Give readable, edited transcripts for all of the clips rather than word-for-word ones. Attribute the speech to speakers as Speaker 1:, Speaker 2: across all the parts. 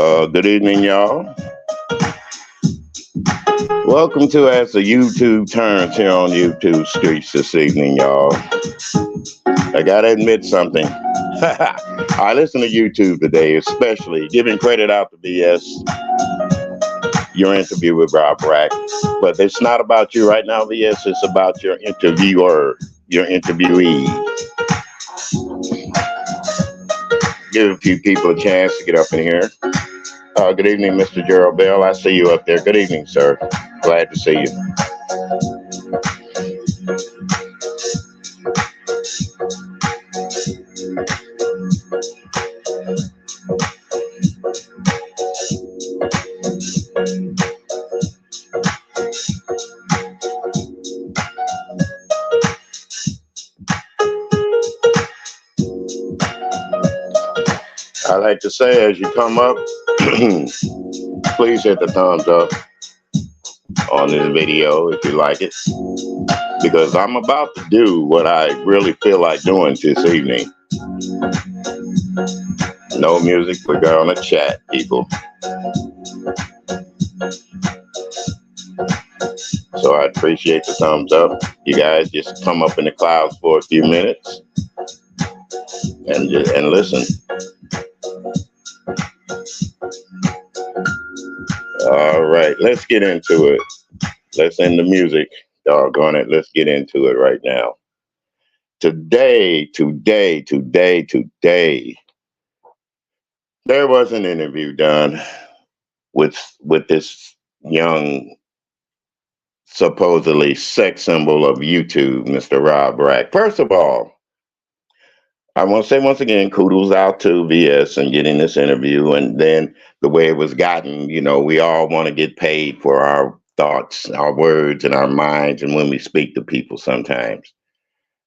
Speaker 1: Good evening, y'all. Welcome to As the YouTube Turns here on YouTube Streets this evening, y'all. I gotta admit something. I listen to YouTube today, especially giving credit out to BS, your interview with Rob Rack. But it's not about you right now, BS. It's about your interviewer, your interviewee. Give a few people a chance to get up in here. Good evening, Mr. Gerald Bell. I see you up there. Good evening, sir. Glad to see you. I like to say as you come up, please hit the thumbs up on this video if you like it, because I'm about to do what I really feel like doing this evening. No music, we're going to chat, people. So I appreciate the thumbs up. You guys just come up in the clouds for a few minutes and listen. All right, let's get into it. Let's end the music. Doggone it. Let's get into it right now. Today, there was an interview done with this young, supposedly sex symbol of YouTube, Mr. Rob Rack. First of all, I want to say once again, kudos out to VS and getting this interview, and then the way it was gotten. You know, we all want to get paid for our thoughts, our words, and our minds, and when we speak to people sometimes.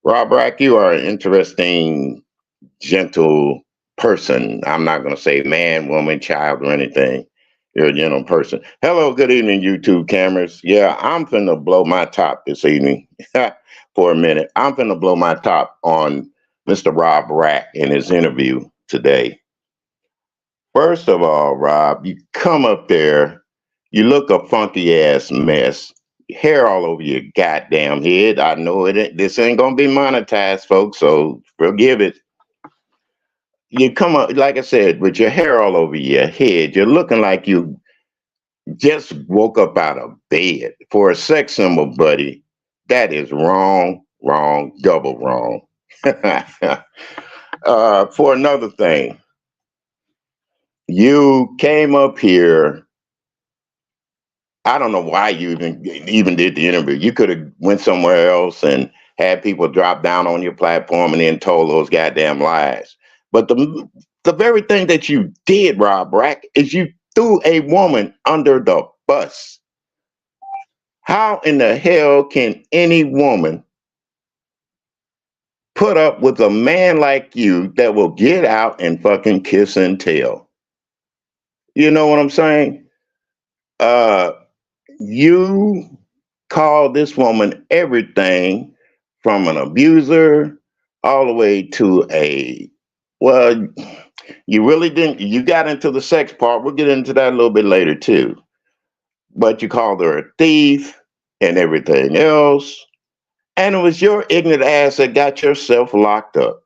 Speaker 1: Rob Rack, you are an interesting, gentle person. I'm not going to say man, woman, child, or anything. You're a gentle person. Hello, good evening, YouTube cameras. Yeah, I'm finna blow my top this evening for a minute. I'm finna blow my top on Mr. Rob Rack in his interview today. First of all, Rob, you come up there, you look a funky ass mess, hair all over your goddamn head. I know this ain't gonna be monetized, folks, so forgive it. You come up, like I said, with your hair all over your head. You're looking like you just woke up out of bed. For a sex symbol, buddy, that is wrong, double wrong. For another thing, you came up here. I don't know why you even did the interview. You could have went somewhere else and had people drop down on your platform and then told those goddamn lies. But the very thing that you did, Rob Rack, is you threw a woman under the bus. How in the hell can any woman put up with a man like you that will get out and fucking kiss and tell? You know what I'm saying? You call this woman everything from an abuser all the way to well, you really didn't, you got into the sex part. We'll get into that a little bit later too. But you called her a thief and everything else. And it was your ignorant ass that got yourself locked up.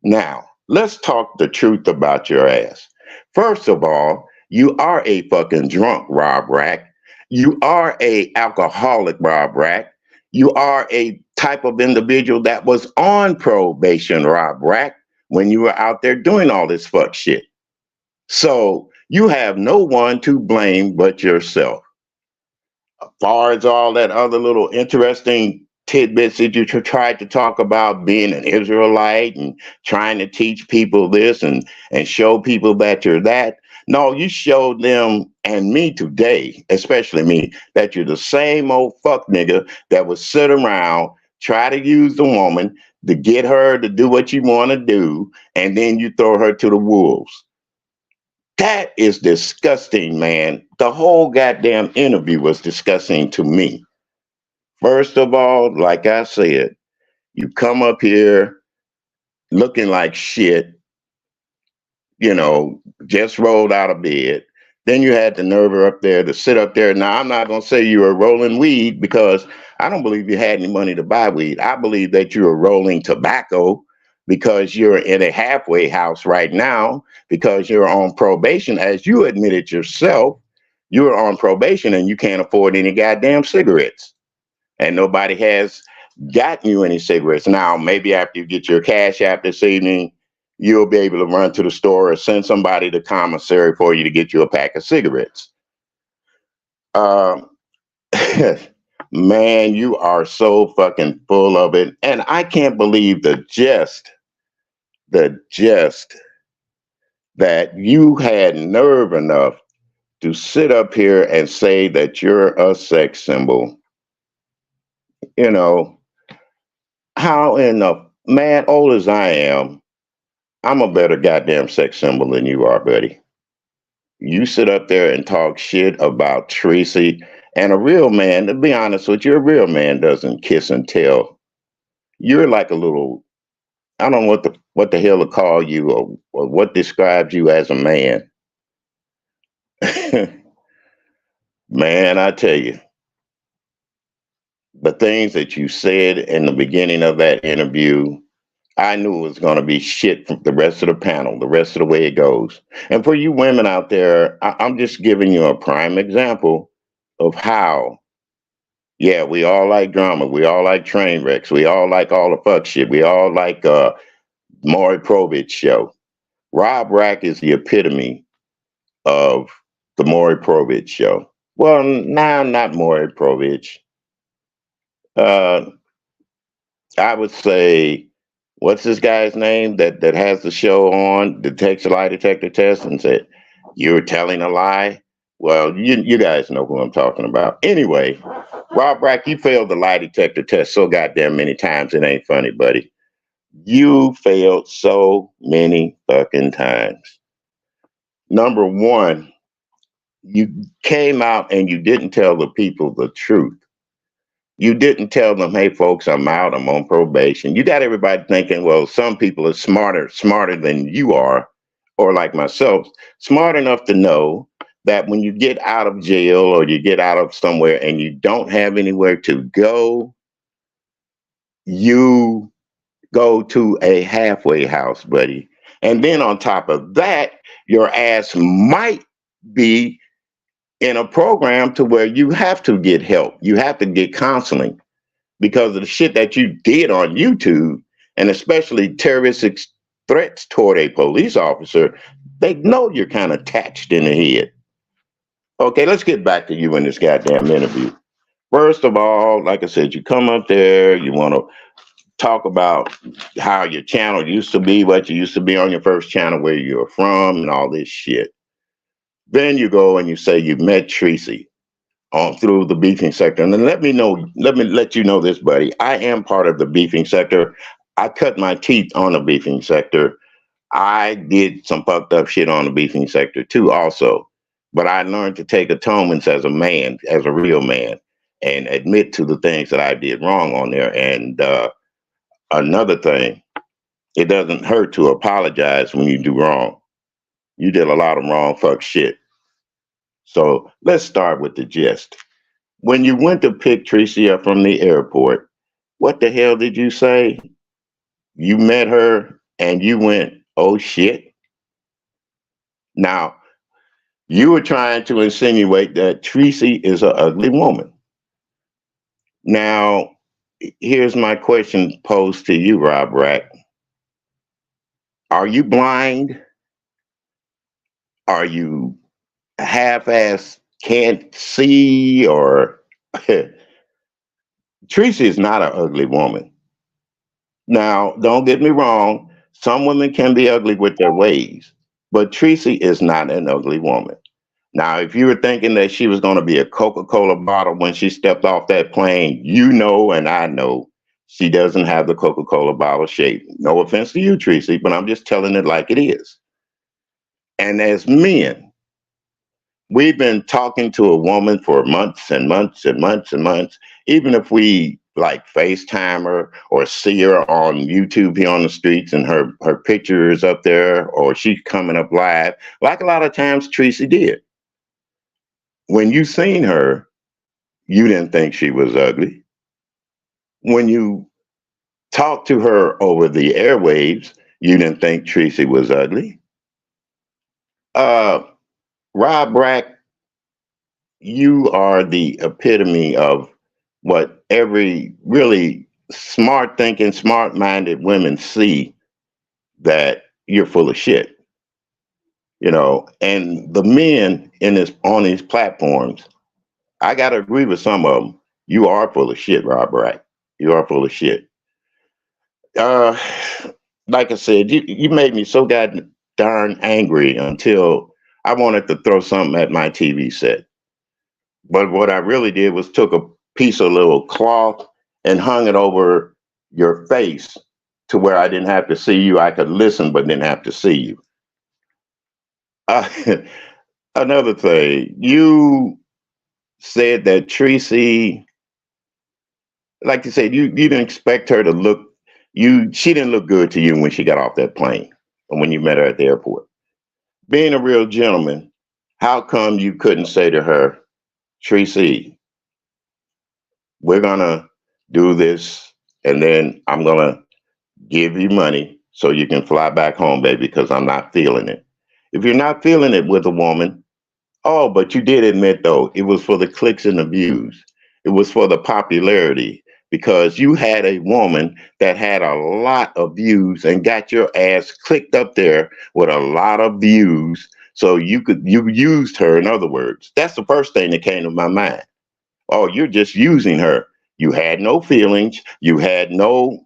Speaker 1: Now, let's talk the truth about your ass. First of all, you are a fucking drunk, Rob Rack. You are a alcoholic, Rob Rack. You are a type of individual that was on probation, Rob Rack, when you were out there doing all this fuck shit. So you have no one to blame but yourself. As far as all that other little interesting tidbits that you tried to talk about being an Israelite and trying to teach people this and show people that you're that. No, you showed them and me today, especially me, that you're the same old fuck nigga that would sit around, try to use the woman to get her to do what you want to do, and then you throw her to the wolves. That is disgusting, man. The whole goddamn interview was disgusting to me. First of all, like I said, you come up here looking like shit. just rolled out of bed. Then you had the nerve up there to sit up there. Now, I'm not going to say you were rolling weed because I don't believe you had any money to buy weed. I believe that you were rolling tobacco because you're in a halfway house right now because you're on probation. As you admitted yourself, you're on probation and you can't afford any goddamn cigarettes. And nobody has gotten you any cigarettes. Now, maybe after you get your cash app this evening, you'll be able to run to the store or send somebody to commissary for you to get you a pack of cigarettes. Um, man, you are so fucking full of it. And I can't believe the jest that you had nerve enough to sit up here and say that you're a sex symbol. You know, how in the man, old as I am, I'm a better goddamn sex symbol than you are, buddy. You sit up there and talk shit about Tracy, and a real man, to be honest with you, a real man doesn't kiss and tell. You're like a little, I don't know what the hell to call you or what describes you as a man. Man, I tell you, the things that you said in the beginning of that interview, I knew it was going to be shit from the rest of the panel, the rest of the way it goes. And for you women out there, I'm just giving you a prime example of how, yeah, we all like drama. We all like train wrecks. We all like all the fuck shit. We all like Maury Povich show. Rob Rack is the epitome of the Maury Povich show. Well, now not Maury Povich. Uh, I would say, what's this guy's name that has the show on, takes a lie detector test and said, you're telling a lie? Well, you guys know who I'm talking about. Anyway, Rob Rack, you failed the lie detector test so goddamn many times, it ain't funny, buddy. You failed so many fucking times. Number one, you came out and you didn't tell the people the truth. You didn't tell them, hey, folks, I'm out, I'm on probation. You got everybody thinking, well, some people are smarter than you are, or like myself, smart enough to know that when you get out of jail or you get out of somewhere and you don't have anywhere to go, you go to a halfway house, buddy. And then on top of that, your ass might be in a program to where you have to get help. You have to get counseling because of the shit that you did on YouTube, and especially terroristic threats toward a police officer. They know you're kind of attached in the head. Okay, let's get back to you in this goddamn interview. First of all, like I said, you come up there, you want to talk about how your channel used to be, what you used to be on your first channel, where you're from, and all this shit. Then you go and you say you met Tracy on through the beefing sector. And then let me let you know this, buddy. I am part of the beefing sector. I cut my teeth on the beefing sector. I did some fucked up shit on the beefing sector too, also. But I learned to take atonements as a man, as a real man, and admit to the things that I did wrong on there. And another thing, it doesn't hurt to apologize when you do wrong. You did a lot of wrong fuck shit. So let's start with the gist. When you went to pick Tracy up from the airport, what the hell did you say? You met her and you went, oh shit. Now, you were trying to insinuate that Tracy is an ugly woman. Now, here's my question posed to you, Rob Rack. Are you blind? Are you half-ass can't see? Or Tracy is not an ugly woman. Now, don't get me wrong. Some women can be ugly with their ways, but Tracy is not an ugly woman. Now, if you were thinking that she was going to be a Coca-Cola bottle when she stepped off that plane, you know and I know she doesn't have the Coca-Cola bottle shape. No offense to you, Tracy, but I'm just telling it like it is. And as men, we've been talking to a woman for months and months and months and months. Even if we like FaceTime her or see her on YouTube here on the streets and her picture is up there or she's coming up live, like a lot of times Tracy did. When you seen her, you didn't think she was ugly. When you talked to her over the airwaves, you didn't think Tracy was ugly. Uh, Rob Brack, you are the epitome of what every really smart thinking, smart minded women see, that you're full of shit, and the men in this on these platforms, I gotta agree with some of them. You are full of shit, Rob Brack. You are full of shit. Uh, like I said, you made me so god darn angry until I wanted to throw something at my TV set. But what I really did was took a piece of little cloth and hung it over your face to where I didn't have to see you. I could listen, but didn't have to see you. Uh, Another thing, you said that Tracy, like you said, you didn't expect her to look she didn't look good to you when she got off that plane or when you met her at the airport. Being a real gentleman, how come you couldn't say to her, Tracy, we're gonna do this and then I'm gonna give you money so you can fly back home, baby, because I'm not feeling it. If you're not feeling it with a woman, oh, but you did admit though, it was for the clicks and the views. It was for the popularity because you had a woman that had a lot of views and got your ass clicked up there with a lot of views. So you used her, in other words. That's the first thing that came to my mind. Oh, you're just using her. You had no feelings. You had no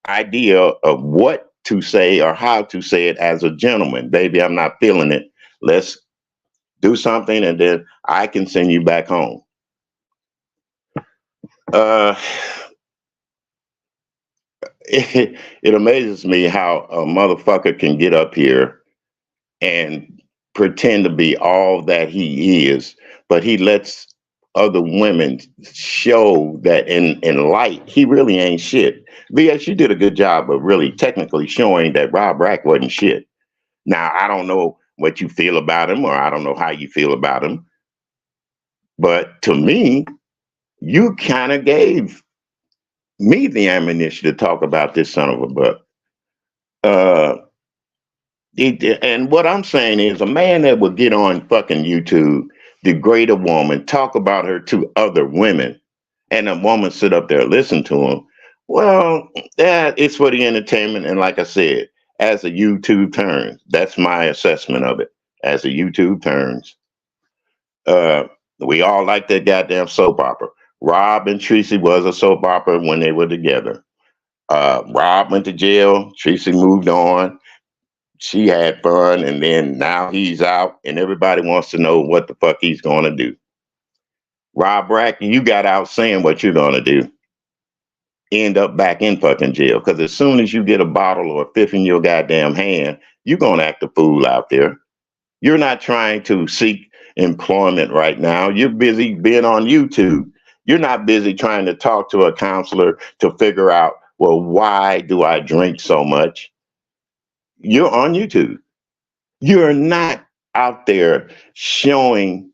Speaker 1: idea of what to say or how to say it as a gentleman. Baby, I'm not feeling it. Let's do something and then I can send you back home. Uh, it amazes me how a motherfucker can get up here and pretend to be all that he is, but he lets other women show that in light, he really ain't shit. BS, you did a good job of really technically showing that Rob Brack wasn't shit. Now, I don't know what you feel about him, or I don't know how you feel about him, but to me, you kind of gave me the ammunition to talk about this son of a buck. Uh, and what I'm saying is a man that would get on fucking YouTube, degrade a woman, talk about her to other women, and a woman sit up there listen to him. Well, that is for the entertainment. And like I said, as a YouTube turns, that's my assessment of it. As a YouTube turns, uh, we all like that goddamn soap opera. Rob and Tracy was a soap opera when they were together. Rob went to jail. Tracy moved on. She had fun, and then now he's out, and everybody wants to know what the fuck he's going to do. Rob Brack, you got out saying what you're going to do. End up back in fucking jail, because as soon as you get a bottle or a fifth in your goddamn hand, you're going to act a fool out there. You're not trying to seek employment right now. You're busy being on YouTube. You're not busy trying to talk to a counselor to figure out, well, why do I drink so much? You're on YouTube. You're not out there showing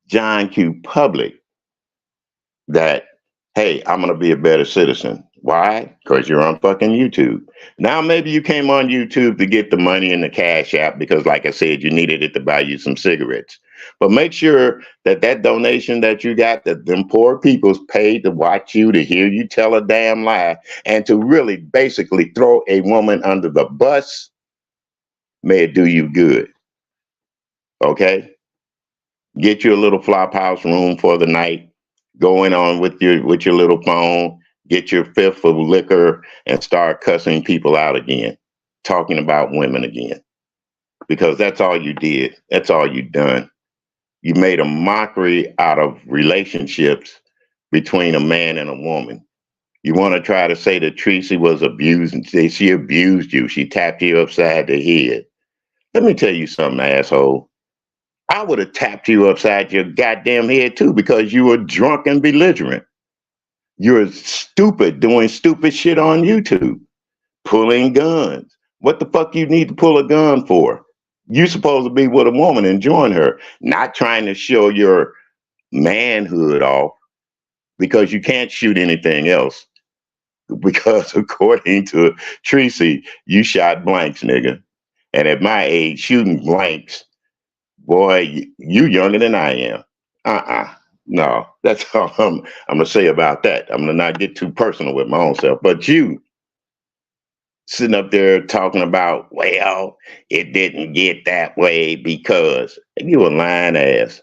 Speaker 1: John Q. Public that, hey, I'm going to be a better citizen. Why? Because you're on fucking YouTube. Now, maybe you came on YouTube to get the money in the Cash App because, like I said, you needed it to buy you some cigarettes. But make sure that that donation that you got, that them poor people's paid to watch you, to hear you tell a damn lie, and to really basically throw a woman under the bus, may it do you good. Okay? Get you a little flop house room for the night, going on with your little phone, get your fifth of liquor and start cussing people out again, talking about women again. Because that's all you did. That's all you done. You made a mockery out of relationships between a man and a woman. You want to try to say that Tracy was abused and say she abused you. She tapped you upside the head. Let me tell you something, asshole. I would have tapped you upside your goddamn head too because you were drunk and belligerent. You're stupid doing stupid shit on YouTube, pulling guns. What the fuck you need to pull a gun for? You supposed to be with a woman, enjoying her, not trying to show your manhood off because you can't shoot anything else. Because according to Tracy, you shot blanks, nigga. And at my age, shooting blanks, boy, you younger than I am. Uh-uh. No, that's all I'm gonna say about that. I'm gonna not get too personal with my own self. But you sitting up there talking about, well, it didn't get that way because you a lying ass.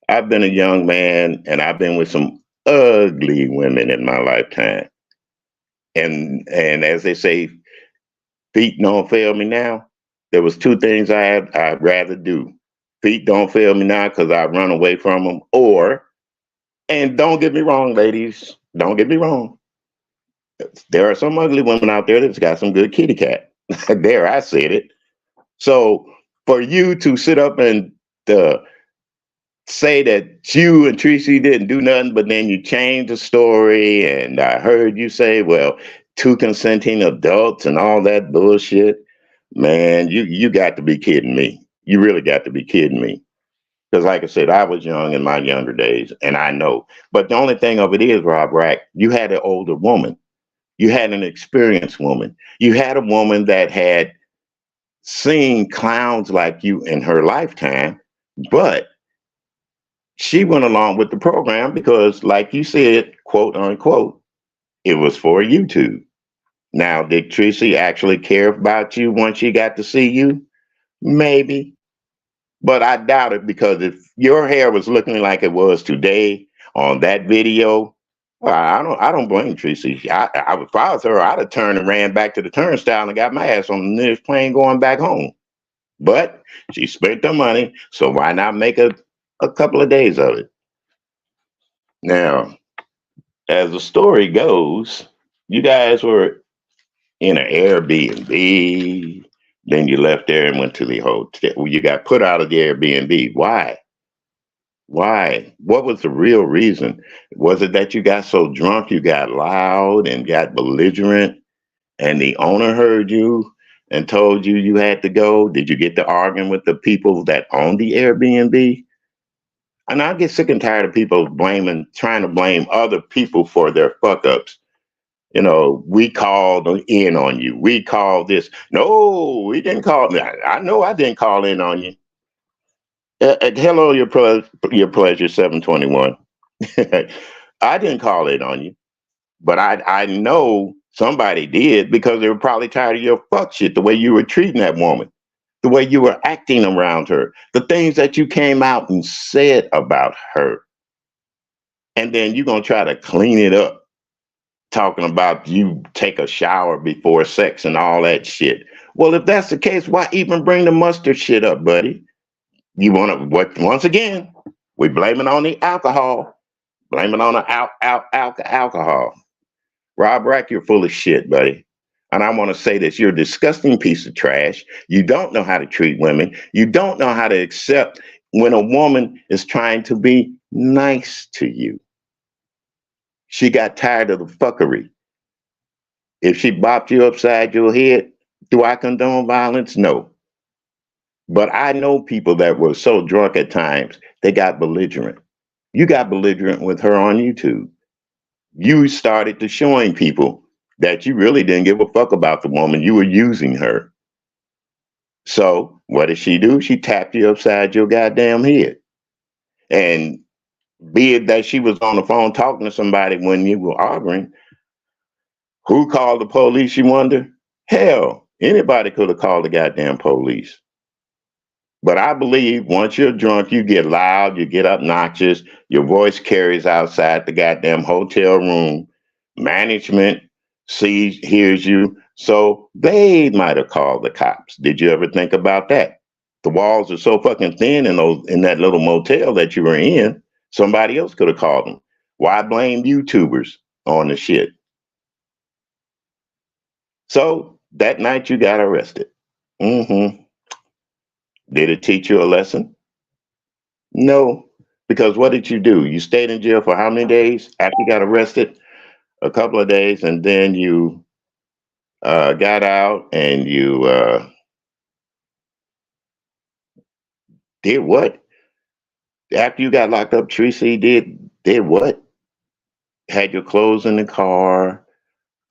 Speaker 1: I've been a young man and I've been with some ugly women in my lifetime. And as they say, feet don't fail me now. There was two things I'd rather do. Feet don't fail me now because I run away from them. Or, and don't get me wrong, ladies, don't get me wrong. There are some ugly women out there that's got some good kitty cat. There, I said it. So for you to sit up and uh, say that you and Tracy didn't do nothing, but then you changed the story, and I heard you say, well, two consenting adults and all that bullshit. Man, you got to be kidding me. You really got to be kidding me. Because like I said, I was young in my younger days, and I know. But the only thing of it is, Rob Rack, you had an older woman. You had an experienced woman. You had a woman that had seen clowns like you in her lifetime, but she went along with the program because, like you said, quote unquote, it was for YouTube. Now, did Tracy actually care about you once she got to see you? Maybe. But I doubt it because if your hair was looking like it was today on that video, well, I don't blame Tracy. If I was her, I'd have turned and ran back to the turnstile and got my ass on the nearest plane going back home. But she spent the money, so why not make a couple of days of it? Now, as the story goes, you guys were in an Airbnb. Then you left there and went to the hotel. You got put out of the Airbnb. Why? Why? What was the real reason? Was it that you got so drunk you got loud and got belligerent and the owner heard you and told you you had to go? Did you get to arguing with the people that own the Airbnb? And I get sick and tired of people trying to blame other people for their fuck ups. You know, we called in on you. We called this. No, we didn't call. I know I didn't call in on you. Hello, your pleasure, 721. I didn't call it on you, but I know somebody did because they were probably tired of your fuck shit, the way you were treating that woman, the way you were acting around her, the things that you came out and said about her. And then you're going to try to clean it up, talking about you take a shower before sex and all that shit. Well, if that's the case, why even bring the mustard shit up, buddy? You want to, what? Once again, we blame it on the alcohol. Blame it on the alcohol. Rob Rack, you're full of shit, buddy. And I want to say this, you're a disgusting piece of trash. You don't know how to treat women. You don't know how to accept when a woman is trying to be nice to you. She got tired of the fuckery. If she bopped you upside your head, do I condone violence? No. But I know people that were so drunk at times, they got belligerent. You got belligerent with her on YouTube. You started to showing people that you really didn't give a fuck about the woman. You were using her. So what did she do? She tapped you upside your goddamn head. And be it that she was on the phone talking to somebody when you were arguing, who called the police, you wonder? Hell, anybody could have called the goddamn police. But I believe once you're drunk, you get loud, you get obnoxious, your voice carries outside the goddamn hotel room. Management hears you, so they might have called the cops. Did you ever think about that? The walls are so fucking thin in that little motel that you were in, somebody else could have called them. Why blame YouTubers on the shit? So that night you got arrested. Mm-hmm. Did it teach you a lesson? No, because what did you do? You stayed in jail for how many days after you got arrested? a couple of days, and then you got out and you did what? After you got locked up, Tracy did what? Had your clothes in the car.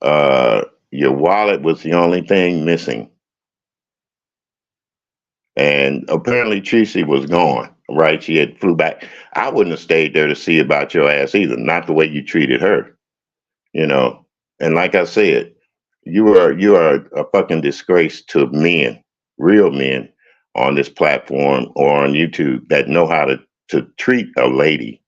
Speaker 1: Your wallet was the only thing missing, and apparently Tracy was gone. Right? She had flew back. I wouldn't have stayed there to see about your ass either. Not the way you treated her, you know. And like I said, you are a fucking disgrace to men, real men, on this platform or on YouTube that know how to treat a lady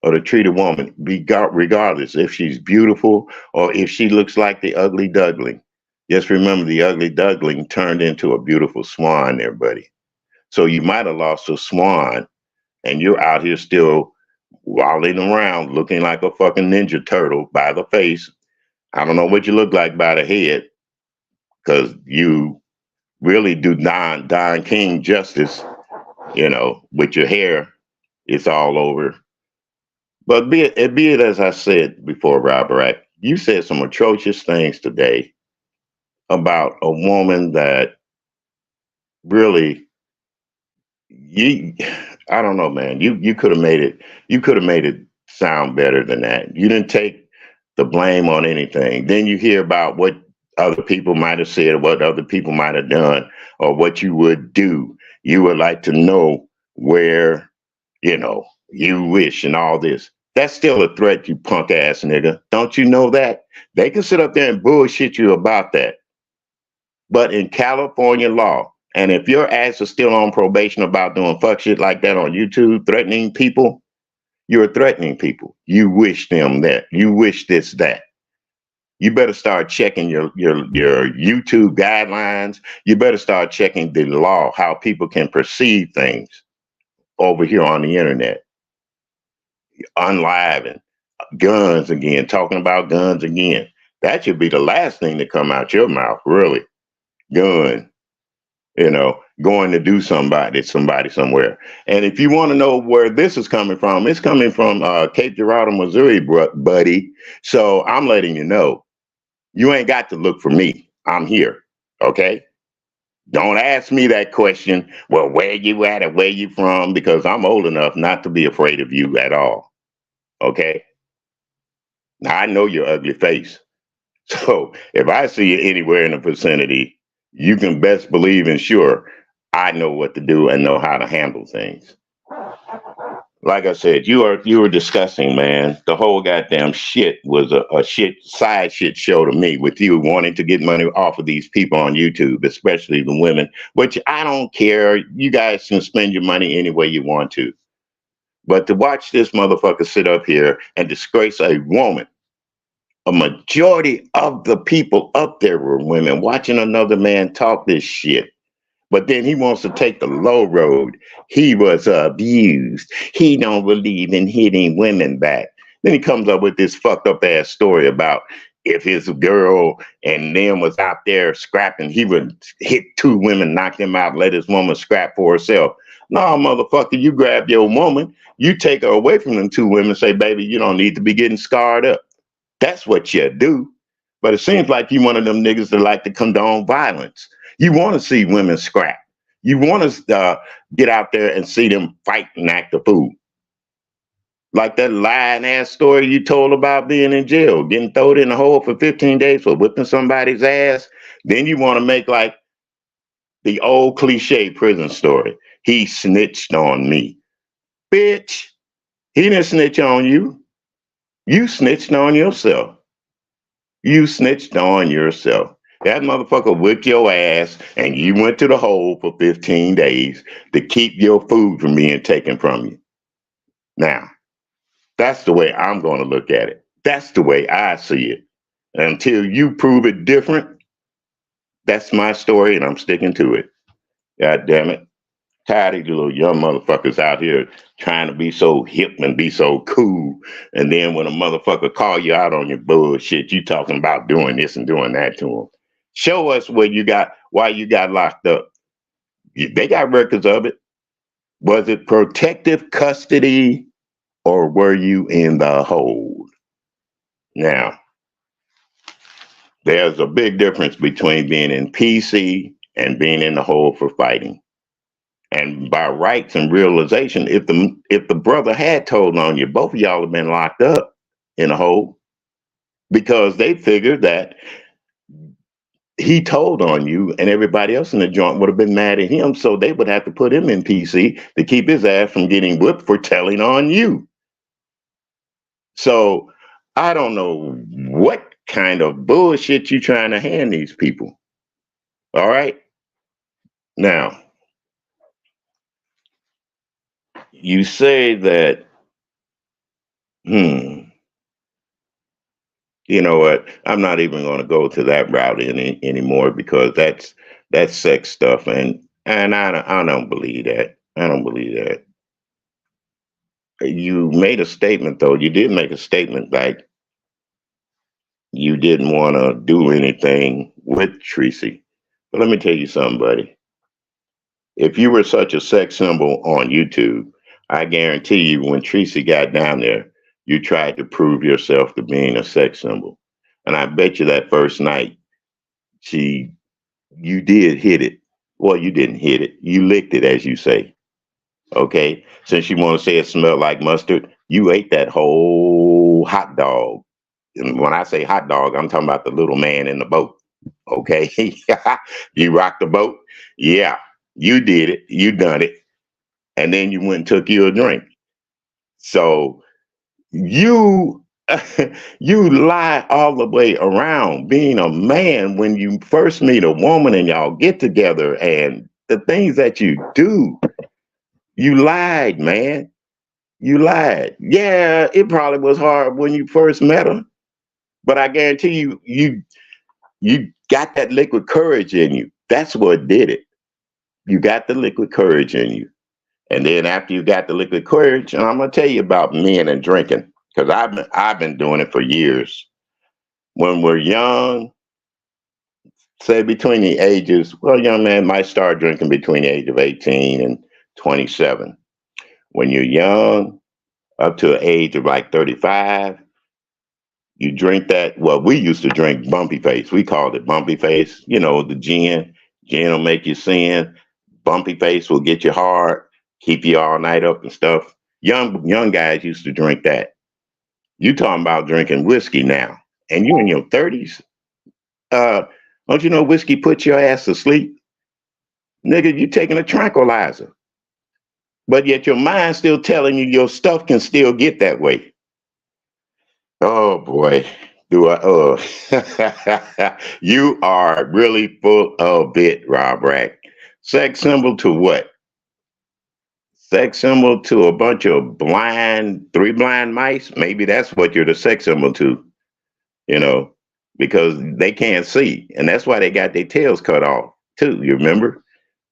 Speaker 1: or to treat a woman, regardless if she's beautiful or if she looks like the ugly duckling. Just remember, the ugly duckling turned into a beautiful swan there, buddy. So you might have lost a swan, and you're out here still walling around looking like a fucking ninja turtle by the face. I don't know what you look like by the head, because you really do Don King justice, with your hair. It's all over. But be it as I said before, Robert, you said some atrocious things today about a woman that really you I don't know, man. You could have made it, sound better than that. You didn't take the blame on anything. Then you hear about what other people might have said, or what other people might have done, or what you would do. You would like to know where, you wish and all this. That's still a threat, you punk ass nigga. Don't you know that? They can sit up there and bullshit you about that. But in California law, and if your ass is still on probation about doing fuck shit like that on YouTube, threatening people, you're threatening people. You wish them that. You wish this, that. You better start checking your YouTube guidelines. You better start checking the law, how people can perceive things over here on the internet. Unliving guns again, talking about guns again. That should be the last thing to come out your mouth, really. Gun, going to do somebody somewhere. And if you want to know where this is coming from, it's coming from Cape Girardeau, Missouri, buddy. So I'm letting you know, you ain't got to look for me. I'm here. Okay. Don't ask me that question. Well, where you at and where you from? Because I'm old enough not to be afraid of you at all. Okay. Now I know your ugly face. So if I see you anywhere in the vicinity, you can best believe and sure I know what to do and know how to handle things. Like I said, you were disgusting, man. The whole goddamn shit was a shit show to me, with you wanting to get money off of these people on YouTube, especially the women, which I don't care. You guys can spend your money any way you want to. But to watch this motherfucker sit up here and disgrace a woman, a majority of the people up there were women, watching another man talk this shit. But then he wants to take the low road. He was abused. He don't believe in hitting women back. Then he comes up with this fucked up ass story about if his girl and them was out there scrapping, he would hit two women, knock them out, let his woman scrap for herself. No, motherfucker, you grab your woman, you take her away from them two women, say, baby, you don't need to be getting scarred up. That's what you do. But it seems like you one of them niggas that like to condone violence. You want to see women scrap. You want to get out there and see them fight and act a fool. Like that lying ass story you told about being in jail, getting thrown in a hole for 15 days for whipping somebody's ass. Then you want to make like the old cliche prison story. He snitched on me. Bitch, he didn't snitch on you. You snitched on yourself. You snitched on yourself. That motherfucker whipped your ass and you went to the hole for 15 days to keep your food from being taken from you. Now, that's the way I'm going to look at it. That's the way I see it. Until you prove it different, that's my story and I'm sticking to it. God damn it. Tired of you little young motherfuckers out here trying to be so hip and be so cool. And then when a motherfucker call you out on your bullshit, you talking about doing this and doing that to them. Show us why you got locked up. They got records of it. Was it protective custody or were you in the hold? Now, There's a big difference between being in PC and being in the hole for fighting. And by rights and realization, if the brother had told on you, both of y'all have been locked up in a hole because they figured that he told on you and everybody else in the joint would have been mad at him. So they would have to put him in PC to keep his ass from getting whipped for telling on you. So I don't know what kind of bullshit you trying to hand these people. All right. Now, you say that, hmm, you know what? I'm not even going to go to that route anymore because that's sex stuff, and I don't believe that. I don't believe that. You made a statement though. You did make a statement like you didn't want to do anything with Tracy. But let me tell you something, buddy. If you were such a sex symbol on YouTube, I guarantee you when Tracy got down there, you tried to prove yourself to being a sex symbol. And I bet you that first night she you did hit it. Well, you didn't hit it. You licked it, as you say. Okay. Since you want to say it smelled like mustard, you ate that whole hot dog. And when I say hot dog, I'm talking about the little man in the boat. Okay. You rocked the boat. Yeah. You did it. You done it. And then you went and took you a drink. So you you lie all the way around being a man when you first meet a woman and y'all get together and the things that you do, you lied, man. You lied. Yeah, it probably was hard when you first met her, but I guarantee you got that liquid courage in you. That's what did it. You got the liquid courage in you. And then after you got the liquid courage, and I'm gonna tell you about men and drinking, because I've been doing it for years. When we're young, say between the ages, well, a young man might start drinking between the age of 18 and 27. When you're young, up to an age of like 35, you drink that. Well, we used to drink bumpy face. We called it bumpy face. You know, the gin. Gin will make you sin. Bumpy face will get you hard, keep you all night up and stuff. Young guys used to drink that. You talking about drinking whiskey now, and you're in your 30s. Uh, don't you know whiskey puts your ass to sleep? Nigga, you taking a tranquilizer. But yet your mind's still telling you your stuff can still get that way. Oh boy. Do I you are really full of it, Rob Rack. Sex symbol to what? Sex symbol to a bunch of three blind mice? Maybe that's what you're the sex symbol to, you know, because they can't see. And that's why they got their tails cut off too. You remember?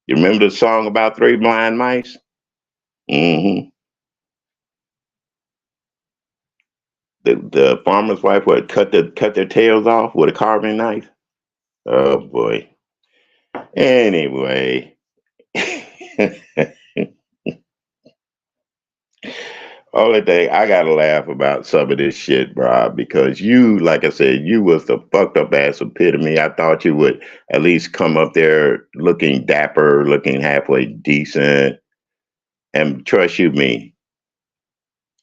Speaker 1: You remember the song about three blind mice? Mm-hmm. The farmer's wife would cut their tails off with a carving knife. Oh boy. Anyway. Only thing I gotta laugh about some of this shit, bro, because you, like I said, you was the fucked up ass epitome. I thought you would at least come up there looking dapper, looking halfway decent. And trust you me,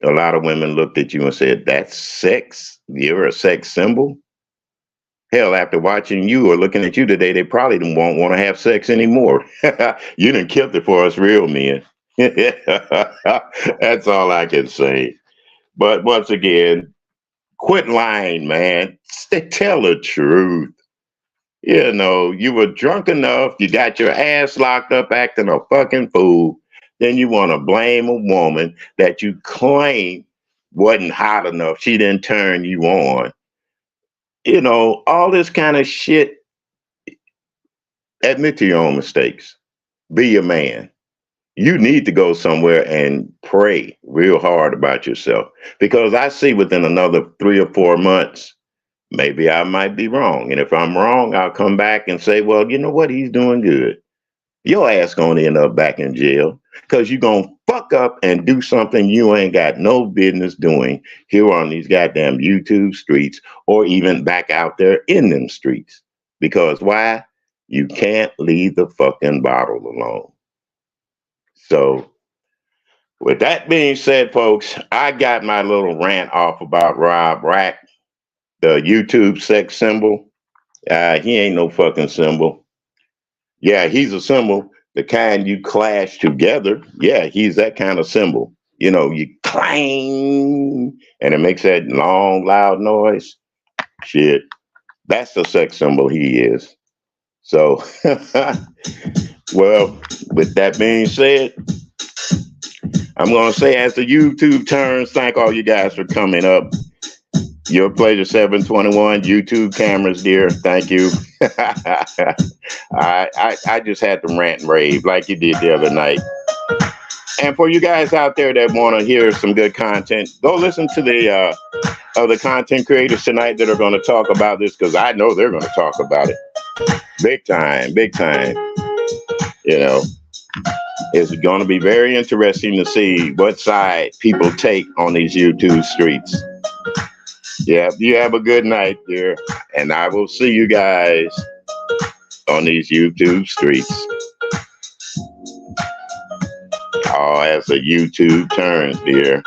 Speaker 1: a lot of women looked at you and said, "That's sex. You're a sex symbol." Hell, after watching you or looking at you today, they probably won't want to have sex anymore. You done killed it for us real men. That's all I can say. But once again, quit lying, man. Tell the truth. You know, you were drunk enough, you got your ass locked up acting a fucking fool. Then you want to blame a woman that you claim wasn't hot enough. She didn't turn you on. You know, all this kind of shit. Admit to your own mistakes. Be a man. You need to go somewhere and pray real hard about yourself because I see within another 3 or 4 months, maybe I might be wrong. And if I'm wrong, I'll come back and say, well, you know what? He's doing good. your ass gonna end up back in jail because you're gonna fuck up and do something you ain't got no business doing here on these goddamn YouTube streets or even back out there in them streets. Because why? You can't leave the fucking bottle alone. So, with that being said, folks, I got my little rant off about Rob Rack, the YouTube sex symbol. He ain't no fucking symbol. Yeah, he's a symbol, the kind you clash together. Yeah, he's that kind of symbol. You know, you clang and it makes that long, loud noise. Shit, that's the sex symbol he is. So, well, with that being said, I'm going to say, as the YouTube turns, thank all you guys for coming up. Your pleasure, 721 YouTube cameras, dear. Thank you. I just had to rant and rave like you did the other night. And for you guys out there that want to hear some good content, go listen to the other content creators tonight that are going to talk about this, because I know they're going to talk about it. Big time, big time. You know, it's going to be very interesting to see what side people take on these YouTube streets. Yeah, you have a good night, dear. And I will see you guys on these YouTube streets. Oh, as the YouTube turns, dear.